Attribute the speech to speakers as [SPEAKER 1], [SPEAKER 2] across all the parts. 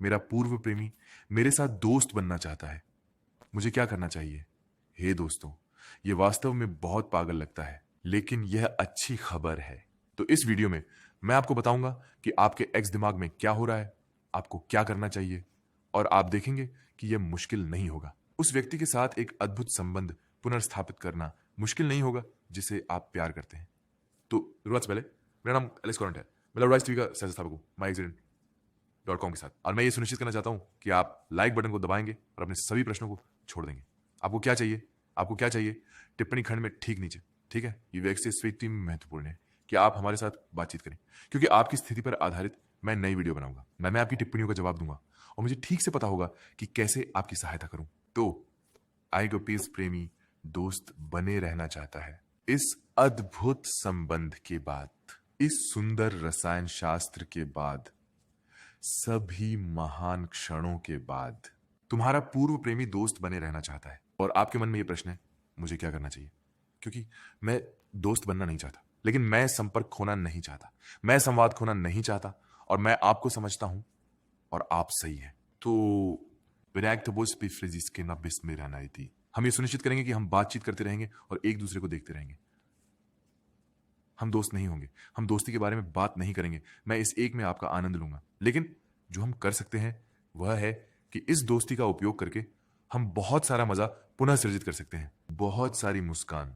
[SPEAKER 1] मेरा पूर्व प्रेमी मेरे साथ दोस्त बनना चाहता है। मुझे क्या करना चाहिए? हे दोस्तों, ये वास्तव में बहुत पागल लगता है, लेकिन यह अच्छी खबर है। तो इस वीडियो में मैं आपको बताऊंगा कि आपके एक्स दिमाग में क्या हो रहा है, आपको क्या करना चाहिए, और आप देखेंगे कि यह मुश्किल नहीं होगा। उस व्यक्ति के साथ एक अद्भुत संबंध पुनर्स्थापित करना मुश्किल नहीं होगा जिसे आप प्यार करते हैं। तो शुरुआत से पहले, मेरा नाम एलेक्स कॉरेंट है। मैं लव राइज टीवी का सह संस्थापक हूँ myaccident.com के साथ, और मैं ये सुनिश्चित करना चाहता हूँ कि आप लाइक बटन को दबाएंगे और अपने सभी प्रश्नों को छोड़ देंगे। आपको क्या चाहिए? आपको क्या चाहिए? टिप्पणी खंड में ठीक नीचे, ठीक है? ये व्यक्ति स्वीकृति में महत्वपूर्ण है कि आप हमारे साथ बातचीत करें, क्योंकि आपकी स्थिति पर आधारित मैं नई वीडियो बनाऊंगा। मैं आपकी टिप्पणियों का जवाब दूंगा और मुझे ठीक से पता होगा कि कैसे आपकी सहायता करूं। तो आइगोपीस प्रेमी दोस्त बने रहना चाहता है। इस अद्भुत संबंध के बाद, इस सुंदर रसायन शास्त्र के बाद, सभी महान क्षणों के बाद, तुम्हारा पूर्व प्रेमी दोस्त बने रहना चाहता है। और आपके मन में यह प्रश्न है, मुझे क्या करना चाहिए? क्योंकि मैं दोस्त बनना नहीं चाहता, लेकिन मैं संपर्क खोना नहीं चाहता, मैं संवाद खोना नहीं चाहता, और मैं आपको समझता हूं और आप सही हैं। तो विनायक तबोस पे फ्रिजिस के ना बिस्मेरा नाई थी। हम ये सुनिश्चित करेंगे कि हम बातचीत करते रहेंगे और एक दूसरे को देखते रहेंगे। हम दोस्त नहीं होंगे, हम दोस्ती के बारे में बात नहीं करेंगे, मैं इस एक में आपका आनंद लूंगा। लेकिन जो हम कर सकते हैं वह है कि इस दोस्ती का उपयोग करके हम बहुत सारा मजा पुनः सृजित कर सकते हैं। बहुत सारी मुस्कान,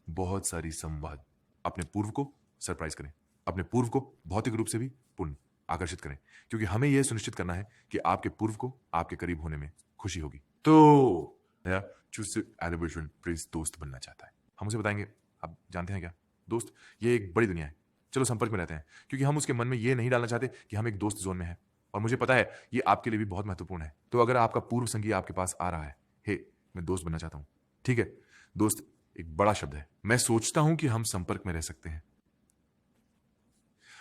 [SPEAKER 1] बहुत सारी संवाद। अपने पूर्व को सरप्राइज करें, अपने पूर्व को भौतिक रूप से भी पुनः आकर्षित करें, क्योंकि हमें यह सुनिश्चित करना है कि आपके पूर्व को आपके करीब होने में खुशी होगी। तो नया चूज एलिब्रेशन प्रिंस दोस्त बनना चाहता है। हम उसे बताएंगे, आप जानते हैं क्या दोस्त, ये एक बड़ी दुनिया है, चलो संपर्क में रहते हैं, क्योंकि हम उसके मन में ये नहीं डालना चाहते कि हम एक दोस्त जोन में हैं, और मुझे पता है ये आपके लिए भी बहुत महत्वपूर्ण है। तो अगर आपका पूर्व संगी आपके पास आ रहा है, हे मैं दोस्त बनना चाहता हूं, ठीक है? दोस्त एक बड़ा शब्द है। मैं सोचता हूं कि हम संपर्क में रह सकते हैं।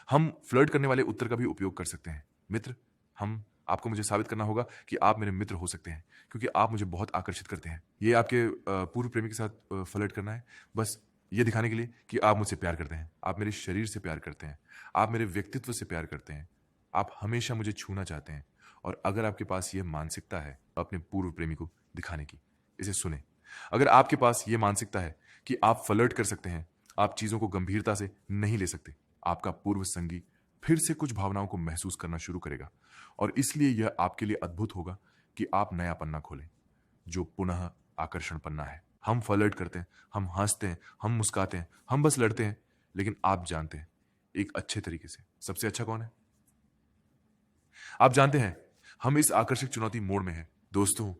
[SPEAKER 1] हम फ्लर्ट करने वाले उत्तर का भी उपयोग कर सकते हैं। मित्र, हम आपको मुझे साबित करना होगा कि आप मेरे मित्र हो सकते हैं, क्योंकि आप मुझे बहुत आकर्षित करते हैं। ये आपके पूर्व प्रेमी के साथ फ्लर्ट करना है, बस ये दिखाने के लिए कि आप मुझसे प्यार करते हैं, आप मेरे शरीर से प्यार करते हैं, आप मेरे व्यक्तित्व से प्यार करते हैं, आप हमेशा मुझे छूना चाहते हैं। और अगर आपके पास यह मानसिकता है अपने पूर्व प्रेमी को दिखाने की, इसे सुने। अगर आपके पास यह मानसिकता है कि आप फ्लर्ट कर सकते हैं, आप चीजों को गंभीरता से नहीं ले सकते, आपका पूर्व संगी फिर से कुछ भावनाओं को महसूस करना शुरू करेगा, और इसलिए यह आपके लिए अद्भुत होगा कि आप नया पन्ना खोलें, जो पुनः आकर्षण पन्ना है। हम फ्लर्ट करते हैं, हम हंसते हैं, हम मुस्काते हैं, हम बस लड़ते हैं, लेकिन आप जानते हैं एक अच्छे तरीके से सबसे अच्छा कौन है? आप जानते हैं हम इस आकर्षक चुनौती मोड़ में हैं। दोस्तों,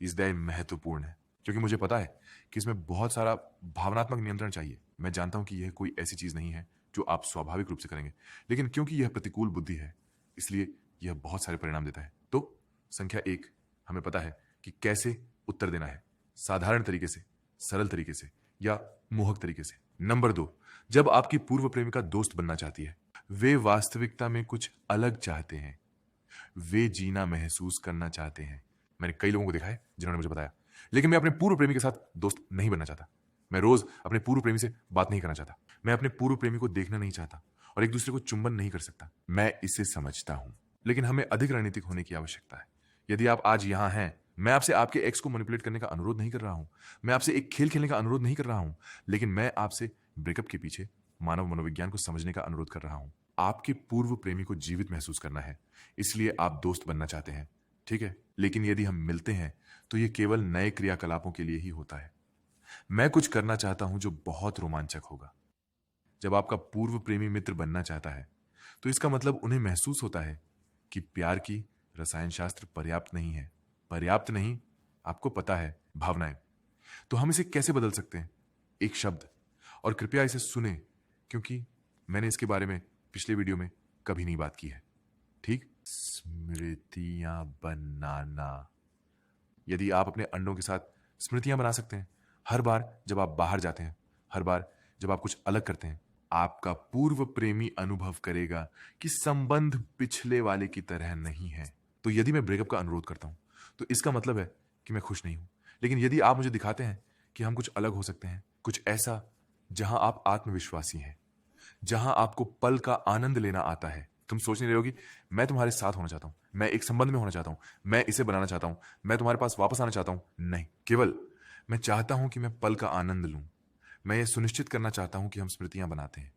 [SPEAKER 1] इस दय महत्वपूर्ण है, क्योंकि मुझे पता है कि इसमें बहुत सारा भावनात्मक नियंत्रण चाहिए। मैं जानता हूं कि यह कोई ऐसी चीज नहीं है जो आप स्वाभाविक रूप से करेंगे, लेकिन क्योंकि यह प्रतिकूल बुद्धि है, इसलिए यह बहुत सारे परिणाम देता है। तो संख्या 1, हमें पता है कि कैसे उत्तर देना है, साधारण तरीके से, सरल तरीके से, या मोहक तरीके से। नंबर 2, जब आपकी पूर्व प्रेमिका दोस्त बनना चाहती है, वे वास्तविकता में कुछ अलग चाहते हैं। वे जीना महसूस करना चाहते हैं। मैंने कई लोगों को देखा है जिन्होंने मुझे बताया, लेकिन मैं अपने पूर्व प्रेमी के साथ दोस्त नहीं बनना चाहता। मैं रोज अपने पूर्व प्रेमी से बात नहीं करना चाहता, मैं अपने पूर्व प्रेमी को देखना नहीं चाहता, और एक दूसरे को चुंबन नहीं कर सकता। मैं इसे समझता हूं, लेकिन हमें अधिक रणनीतिक होने की आवश्यकता है। यदि आप आज यहां हैं, मैं आपसे आपके एक्स को मैनिपुलेट करने का अनुरोध नहीं कर रहा हूं, मैं आपसे एक खेल खेलने का अनुरोध नहीं कर रहा हूं, लेकिन मैं आपसे ब्रेकअप के पीछे मानव मनोविज्ञान को समझने का अनुरोध कर रहा हूं। आपके पूर्व प्रेमी को जीवित महसूस करना है, इसलिए आप दोस्त बनना चाहते हैं, ठीक है? लेकिन यदि हम मिलते हैं तो यह केवल नए क्रियाकलापों के लिए ही होता है। मैं कुछ करना चाहता हूं जो बहुत रोमांचक होगा। जब आपका पूर्व प्रेमी मित्र बनना चाहता है, तो इसका मतलब उन्हें महसूस होता है कि प्यार की रसायन शास्त्र पर्याप्त नहीं है। पर्याप्त नहीं, आपको पता है, भावनाएं। तो हम इसे कैसे बदल सकते हैं? एक शब्द, और कृपया इसे सुने, क्योंकि मैंने इसके बारे में पिछले वीडियो में कभी नहीं बात की है, ठीक? स्मृतियां बनाना। यदि आप अपने अंडों के साथ स्मृतियां बना सकते हैं, हर बार जब आप बाहर जाते हैं, हर बार जब आप कुछ अलग करते हैं, आपका पूर्व प्रेमी अनुभव करेगा कि संबंध पिछले वाले की तरह नहीं है। तो यदि मैं ब्रेकअप का अनुरोध करता हूं, तो इसका मतलब है कि मैं खुश नहीं हूं। लेकिन यदि आप मुझे दिखाते हैं कि हम कुछ अलग हो सकते हैं, कुछ ऐसा जहां आप आत्मविश्वासी हैं, जहां आपको पल का आनंद लेना आता है, तुम सोच नहीं रहे होगी मैं तुम्हारे साथ होना चाहता हूं, मैं एक संबंध में होना चाहता हूं, मैं इसे बनाना चाहता हूं, मैं तुम्हारे पास वापस आना चाहता हूं। नहीं, केवल मैं चाहता हूं कि मैं पल का आनंद लूं। मैं ये सुनिश्चित करना चाहता हूं कि हम स्मृतियां बनाते हैं।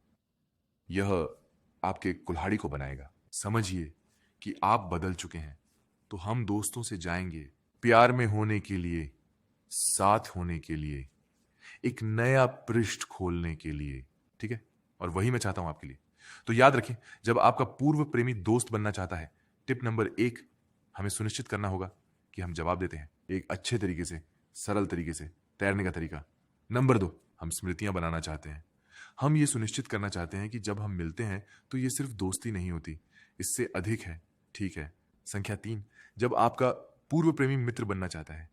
[SPEAKER 1] यह आपके कुल्हाड़ी को बनाएगा। समझिए कि आप बदल चुके हैं। तो हम दोस्तों से जाएंगे प्यार में होने के लिए, साथ होने के लिए, एक नया पृष्ठ खोलने के लिए। ठीक है, और वही मैं चाहता हूं आपके लिए। तो याद रखें, जब आपका पूर्व प्रेमी दोस्त बनना चाहता है, टिप नंबर 1, हमें सुनिश्चित करना होगा कि हम जवाब देते हैं एक अच्छे तरीके से, सरल तरीके से, तैरने का तरीका। नंबर 2, हम स्मृतियां बनाना चाहते हैं। हम ये सुनिश्चित करना चाहते हैं कि जब हम मिलते हैं तो ये सिर्फ दोस्ती नहीं होती, इससे अधिक है। ठीक है। संख्या 3, जब आपका पूर्व प्रेमी मित्र बनना चाहता है,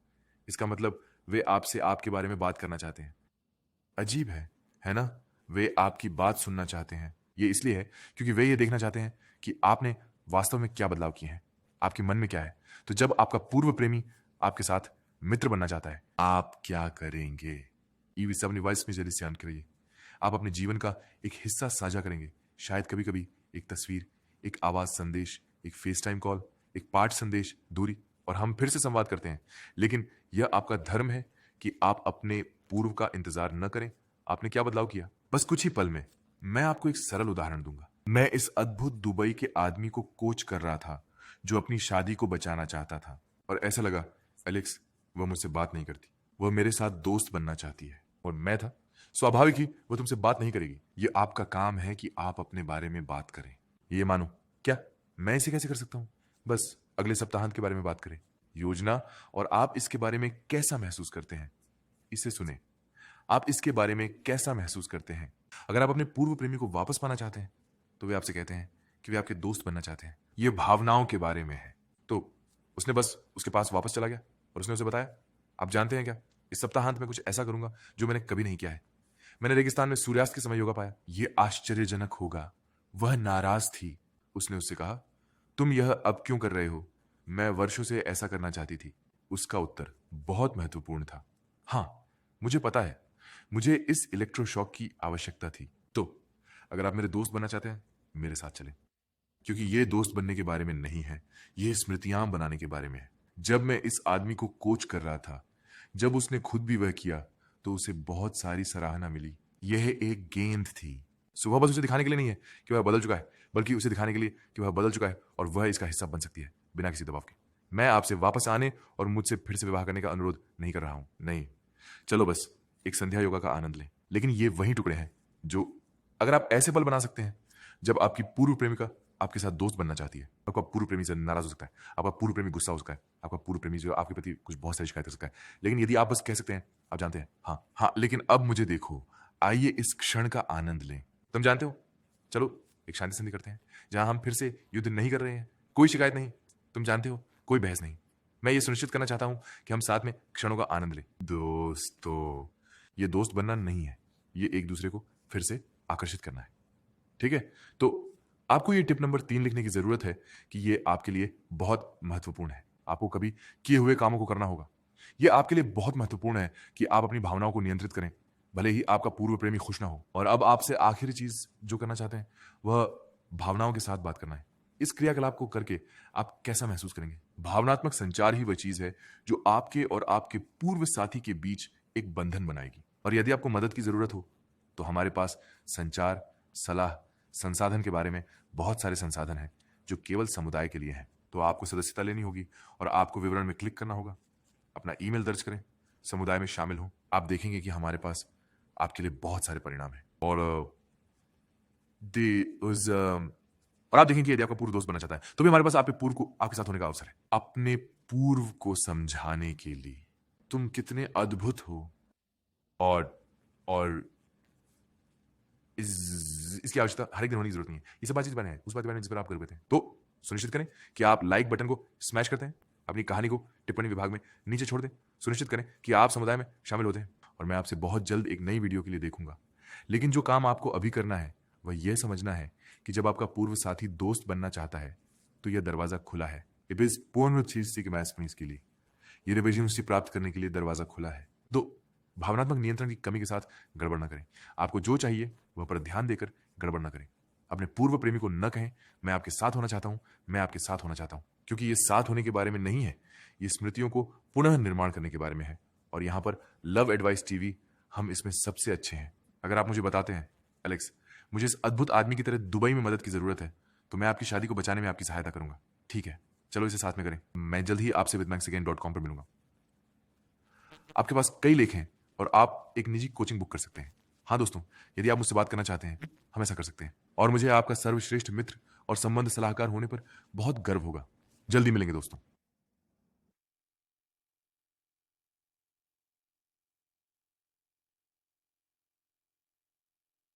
[SPEAKER 1] इसका मतलब वे आपसे आपके बारे में बात करना चाहते हैं। अजीब है ना? वे आपकी बात सुनना चाहते हैं। ये इसलिए है क्योंकि वे ये देखना चाहते हैं कि आपने वास्तव में क्या बदलाव किए हैं, आपके मन में क्या है। तो जब आपका पूर्व प्रेमी आपके साथ मित्र बनना चाहता है, आप क्या करेंगे? ई विषय अपनी वॉइस में जल्दी से ऑन करिए। आप अपने जीवन का एक हिस्सा साझा करेंगे। शायद कभी कभी एक तस्वीर, एक आवाज संदेश, एक फेस टाइम कॉल, एक पाठ संदेश, दूरी, और हम फिर से संवाद करते हैं। लेकिन यह आपका धर्म है कि आप अपने पूर्व का इंतजार न करें। आपने क्या बदलाव किया, बस कुछ ही पल में। मैं आपको एक सरल उदाहरण दूंगा। मैं इस अद्भुत दुबई के आदमी को कोच कर रहा था जो अपनी शादी को बचाना चाहता था, और ऐसा लगा एलेक्स वह मुझसे बात नहीं करती, वह मेरे साथ दोस्त बनना चाहती है। और मैं था, स्वाभाविक ही वह तुमसे बात नहीं करेगी। यह आपका काम है कि आप अपने बारे में बात करें। ये मानो क्या, मैं इसे कैसे कर सकता हूं? बस अगले सप्ताहांत के बारे में बात करें, योजना, और आप इसके बारे में कैसा महसूस करते हैं, इसे सुने। आप इसके बारे में कैसा महसूस करते हैं? अगर आप अपने पूर्व प्रेमी को वापस पाना चाहते हैं तो वे आपसे कहते हैं कि वे आपके दोस्त बनना चाहते हैं। ये भावनाओं के बारे में है। तो उसने बस उसके पास वापस चला गया और उसने उसे बताया, आप जानते हैं क्या, इस सप्ताहांत में कुछ ऐसा करूंगा जो मैंने कभी नहीं किया है। मैंने रेगिस्तान में सूर्यास्त के समय योगा पाया। ये आश्चर्यजनक होगा। वह नाराज थी। उसने उससे कहा, तुम यह अब क्यों कर रहे हो? मैं वर्षों से ऐसा करना चाहती थी। उसका उत्तर बहुत महत्वपूर्ण था। हाँ, मुझे पता है, मुझे इस इलेक्ट्रोशॉक की आवश्यकता थी। तो अगर आप मेरे दोस्त बनना चाहते हैं, मेरे साथ चलें, क्योंकि ये दोस्त बनने के बारे में नहीं है, ये स्मृतियां बनाने के बारे में है। जब मैं इस आदमी को कोच कर रहा था, जब उसने खुद भी वह किया, तो उसे बहुत सारी सराहना मिली। यह एक गेंद थी। सुबह बस उसे दिखाने के लिए नहीं है कि वह बदल चुका है, बल्कि उसे दिखाने के लिए कि वह बदल चुका है और वह इसका हिस्सा बन सकती है बिना किसी दबाव के। मैं आपसे वापस आने और मुझसे फिर से विवाह करने का अनुरोध नहीं कर रहा हूं। नहीं, चलो बस एक संध्या योगा का आनंद लें। लेकिन ये वही टुकड़े हैं जो, अगर आप ऐसे पल बना सकते हैं जब आपकी पूर्व प्रेमिका आपके साथ दोस्त बनना चाहती है, आपका पूर्व प्रेमी से नाराज हो सकता है, आपका पूर्व प्रेमी गुस्सा हो सकता है, आपका पूर्व प्रेमी जो आपके प्रति कुछ बहुत सारी शिकायत कर सकता है, लेकिन यदि आप बस कह सकते हैं, आप जानते हैं, हाँ हाँ, लेकिन अब मुझे देखो, आइए इस क्षण का आनंद लें। तुम जानते हो, चलो एक शांति संधि करते हैं जहां हम फिर से युद्ध नहीं कर रहे हैं, कोई शिकायत नहीं, तुम जानते हो, कोई बहस नहीं। मैं ये सुनिश्चित करना चाहता हूं कि हम साथ में क्षणों का आनंद लें। दोस्तों, ये दोस्त बनना नहीं है, ये एक दूसरे को फिर से आकर्षित करना है। ठीक है? तो आपको ये टिप नंबर 3 लिखने की जरूरत है कि ये आपके लिए बहुत महत्वपूर्ण है। आपको कभी किए हुए कामों को करना होगा। ये आपके लिए बहुत महत्वपूर्ण है कि आप अपनी भावनाओं को नियंत्रित करें, भले ही आपका पूर्व प्रेमी खुश ना हो। और अब आपसे आखिरी चीज जो करना चाहते हैं, वह भावनाओं के साथ बात करना है। इस क्रियाकलाप को करके आप कैसा महसूस करेंगे? भावनात्मक संचार ही वह चीज है जो आपके और आपके पूर्व साथी के बीच एक बंधन बनाएगी। और यदि आपको मदद की जरूरत हो तो हमारे पास संचार, सलाह, संसाधन के बारे में बहुत सारे संसाधन हैं जो केवल समुदाय के लिए हैं। तो आपको सदस्यता लेनी होगी और आपको विवरण में क्लिक करना होगा, अपना ईमेल दर्ज करें, समुदाय में शामिल हों। आप देखेंगे कि हमारे पास आपके लिए बहुत सारे परिणाम हैं। और आप देखेंगे यदि आपका पूर्व दोस्त बनना चाहता है तो भी हमारे पास आपके पूर्व को आपके साथ होने का अवसर है। अपने पूर्व को समझाने के लिए तुम कितने अद्भुत हो, और इसकी आवश्यकता हर एक दिन होने की जरूरत नहीं है। ये सब बातचीत बने हैं उस बात के बारे में जिस पर आप कर पाते हैं। तो सुनिश्चित करें कि आप लाइक बटन को स्मैश करते हैं, अपनी कहानी को टिप्पणी विभाग में नीचे छोड़ दें। सुनिश्चित करें कि आप समुदाय में शामिल होते हैं। और मैं आपसे बहुत जल्द एक नई वीडियो के लिए देखूंगा। लेकिन जो काम आपको अभी करना है वह यह समझना है कि जब आपका पूर्व साथी दोस्त बनना चाहता है तो यह दरवाजा खुला है। इस पूर्ण चीज के लिए ये रिविजन प्राप्त करने के लिए दरवाजा खुला है। तो भावनात्मक नियंत्रण की कमी के साथ गड़बड़ न करें। आपको जो चाहिए वह पर ध्यान देकर गड़बड़ न करें। अपने पूर्व प्रेमी को न कहें मैं आपके साथ होना चाहता हूं, मैं आपके साथ होना चाहता हूं, क्योंकि ये साथ होने के बारे में नहीं है, ये स्मृतियों को पुनः निर्माण करने के बारे में है। और यहां पर लव एडवाइस टीवी, हम इसमें सबसे अच्छे हैं। अगर आप मुझे बताते हैं एलेक्स, मुझे इस अद्भुत आदमी की तरह दुबई में मदद की जरूरत है, तो मैं आपकी शादी को बचाने में आपकी सहायता करूंगा। ठीक है, चलो इसे साथ में करें। मैं जल्द ही आपसे withmaxagain.com पर मिलूंगा। आपके पास कई लेख हैं और आप एक निजी कोचिंग बुक कर सकते हैं। हाँ दोस्तों, यदि आप मुझसे बात करना चाहते हैं, हम ऐसा कर सकते हैं। और मुझे आपका सर्वश्रेष्ठ मित्र और संबंध सलाहकार होने पर बहुत गर्व होगा। जल्दी मिलेंगे दोस्तों।